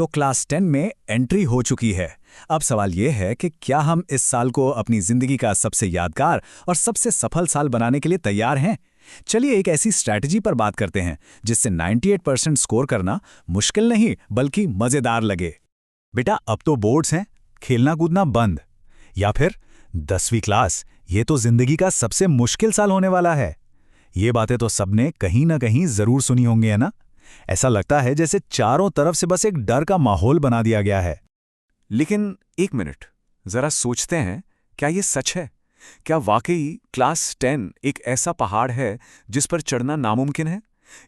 तो क्लास 10 में एंट्री हो चुकी है। अब सवाल ये है कि क्या हम इस साल को अपनी जिंदगी का सबसे यादगार और सबसे सफल साल बनाने के लिए तैयार हैं? चलिए एक ऐसी स्ट्रैटेजी पर बात करते हैं जिससे 98% स्कोर करना मुश्किल नहीं बल्कि मजेदार लगे। बेटा, अब तो बोर्ड्स हैं, खेलना कूदना बंद। या फिर 10वीं क्लास, ये तो जिंदगी का सबसे मुश्किल साल होने वाला है। ये बातें तो सबने कहीं ना कहीं जरूर सुनी होंगी, है ना? ऐसा लगता है जैसे चारों तरफ से बस एक डर का माहौल बना दिया गया है। लेकिन एक मिनट, जरा सोचते हैं, क्या ये सच है? क्या वाकई क्लास 10 एक ऐसा पहाड़ है जिस पर चढ़ना नामुमकिन है?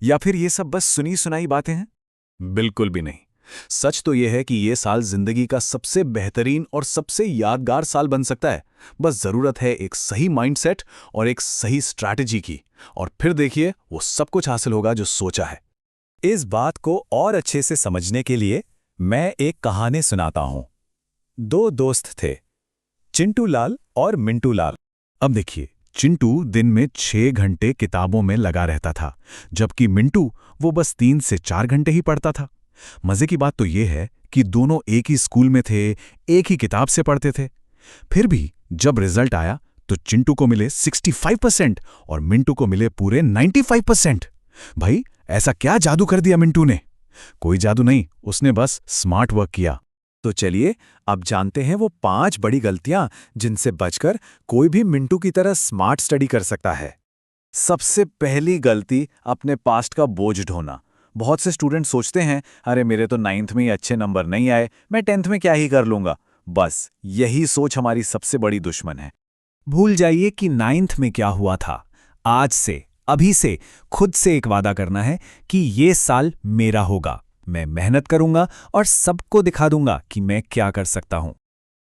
या फिर ये सब बस सुनी सुनाई बातें हैं? बिल्कुल भी नहीं। सच तो यह है कि ये साल जिंदगी का सबसे बेहतरीन और सबसे यादगार साल बन सकता है। बस जरूरत है एक सही माइंडसेट और एक सही स्ट्रैटेजी की, और फिर देखिए वो सब कुछ हासिल होगा जो सोचा है। इस बात को और अच्छे से समझने के लिए मैं एक कहानी सुनाता हूं। दो दोस्त थे, चिंटू लाल और मिंटू लाल। अब देखिए, चिंटू दिन में 6 घंटे किताबों में लगा रहता था, जबकि मिंटू वो बस 3 से 4 घंटे ही पढ़ता था। मजे की बात तो ये है कि दोनों एक ही स्कूल में थे, एक ही किताब से पढ़ते थे। फिर भी जब रिजल्ट आया तो चिंटू को मिले 65% और मिंटू को मिले पूरे 95%। भाई, ऐसा क्या जादू कर दिया मिंटू ने? कोई जादू नहीं, उसने बस स्मार्ट वर्क किया। तो चलिए अब जानते हैं वो 5 बड़ी गलतियां जिनसे बचकर कोई भी मिंटू की तरह स्मार्ट स्टडी कर सकता है। सबसे पहली गलती, अपने पास्ट का बोझ ढोना। बहुत से स्टूडेंट सोचते हैं, अरे मेरे तो 9th में ही अच्छे नंबर नहीं आए, मैं 10th में क्या ही कर लूंगा। बस यही सोच हमारी सबसे बड़ी दुश्मन है। भूल जाइए कि 9th में क्या हुआ था। आज से, अभी से खुद से एक वादा करना है कि ये साल मेरा होगा। मैं मेहनत करूंगा और सबको दिखा दूंगा कि मैं क्या कर सकता हूं।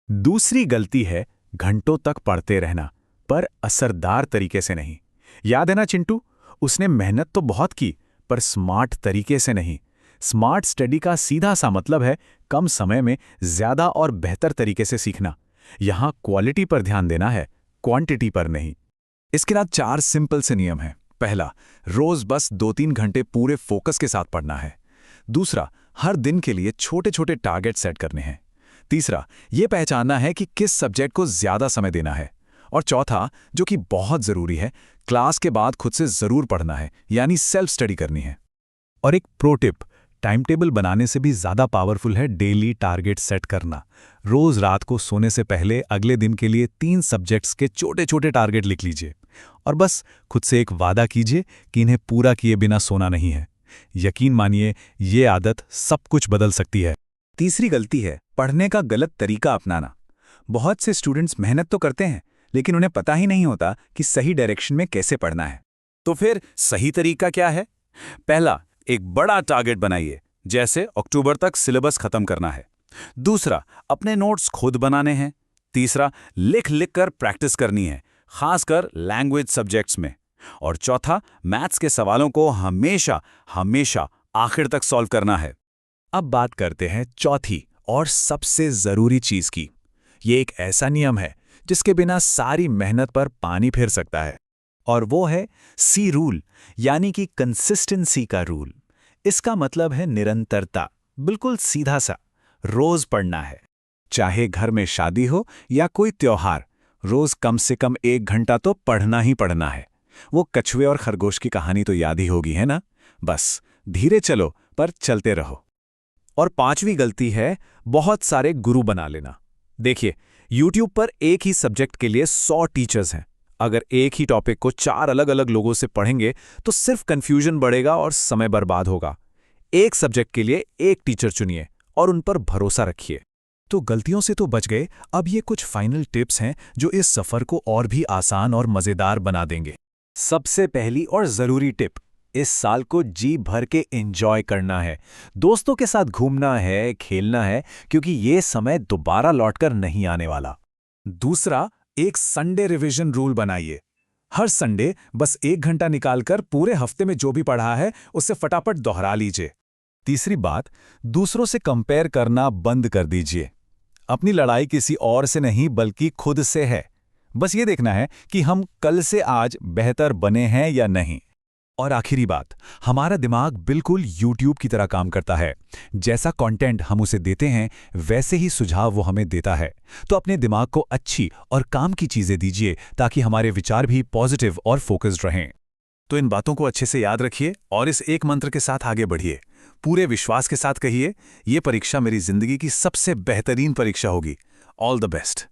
दूसरी गलती है घंटों तक पढ़ते रहना, पर असरदार तरीके से नहीं। याद है ना चिंटू? उसने मेहनत तो बहुत की, पर स्मार्ट तरीके से नहीं। स्मार्ट स्टडी का सीधा सा मतलब है कम समय में ज्यादा और बेहतर तरीके से सीखना। यहां क्वालिटी पर ध्यान देना है, क्वांटिटी पर नहीं। इसके साथ 4 सिंपल से नियम हैं। पहला, रोज बस 2-3 घंटे पूरे फोकस के साथ पढ़ना है। दूसरा, हर दिन के लिए छोटे छोटे टारगेट सेट करने हैं। तीसरा, यह पहचानना है कि किस सब्जेक्ट को ज्यादा समय देना है। और चौथा, जो कि बहुत जरूरी है, क्लास के बाद खुद से जरूर पढ़ना है, यानी सेल्फ स्टडी करनी है। और एक प्रो टिप, टाइम टेबल बनाने से भी ज्यादा पावरफुल है डेली टारगेट सेट करना। रोज रात को सोने से पहले अगले दिन के लिए 3 सब्जेक्ट्स के छोटे छोटे टारगेट लिख लीजिए और बस खुद से एक वादा कीजिए कि इन्हें पूरा किए बिना सोना नहीं है। यकीन मानिए, ये आदत सब कुछ बदल सकती है। तीसरी गलती है पढ़ने का गलत तरीका अपनाना। बहुत से स्टूडेंट्स मेहनत तो करते हैं, लेकिन उन्हें पता ही नहीं होता कि सही डायरेक्शन में कैसे पढ़ना है। तो फिर सही तरीका क्या है? पहला, एक बड़ा टारगेट बनाइए, जैसे अक्टूबर तक सिलेबस खत्म करना है। दूसरा, अपने नोट्स खुद बनाने हैं। तीसरा, लिख लिख कर प्रैक्टिस करनी है, खासकर लैंग्वेज सब्जेक्ट्स में। और चौथा, मैथ्स के सवालों को हमेशा हमेशा आखिर तक सॉल्व करना है। अब बात करते हैं चौथी और सबसे जरूरी चीज की। ये एक ऐसा नियम है जिसके बिना सारी मेहनत पर पानी फिर सकता है, और वो है सी रूल, यानी कि कंसिस्टेंसी का रूल। इसका मतलब है निरंतरता। बिल्कुल सीधा सा, रोज पढ़ना है। चाहे घर में शादी हो या कोई त्योहार, रोज कम से कम 1 घंटा तो पढ़ना ही पढ़ना है। वो कछुए और खरगोश की कहानी तो याद ही होगी, है ना? बस धीरे चलो पर चलते रहो। और 5वीं गलती है बहुत सारे गुरु बना लेना। देखिए, YouTube पर एक ही सब्जेक्ट के लिए 100 टीचर्स हैं। अगर एक ही टॉपिक को 4 अलग अलग लोगों से पढ़ेंगे तो सिर्फ कंफ्यूजन बढ़ेगा और समय बर्बाद होगा। एक सब्जेक्ट के लिए एक टीचर चुनिए और उन पर भरोसा रखिए। तो गलतियों से तो बच गए। अब ये कुछ फाइनल टिप्स हैं जो इस सफर को और भी आसान और मजेदार बना देंगे। सबसे पहली और जरूरी टिप, इस साल को जी भर के एंजॉय करना है। दोस्तों के साथ घूमना है, खेलना है, क्योंकि ये समय दोबारा लौटकर नहीं आने वाला। दूसरा, एक संडे रिवीजन रूल बनाइए। हर संडे बस 1 घंटा निकालकर पूरे हफ्ते में जो भी पढ़ा है उसे फटाफट दोहरा लीजिए। तीसरी बात, दूसरों से कंपेयर करना बंद कर दीजिए। अपनी लड़ाई किसी और से नहीं बल्कि खुद से है। बस ये देखना है कि हम कल से आज बेहतर बने हैं या नहीं। और आखिरी बात, हमारा दिमाग बिल्कुल YouTube की तरह काम करता है। जैसा कंटेंट हम उसे देते हैं, वैसे ही सुझाव वो हमें देता है। तो अपने दिमाग को अच्छी और काम की चीज़ें दीजिए ताकि हमारे विचार भी पॉजिटिव और फोकस्ड रहें। तो इन बातों को अच्छे से याद रखिए और इस एक मंत्र के साथ आगे बढ़िए। पूरे विश्वास के साथ कहिए, ये परीक्षा मेरी जिंदगी की सबसे बेहतरीन परीक्षा होगी। All the best.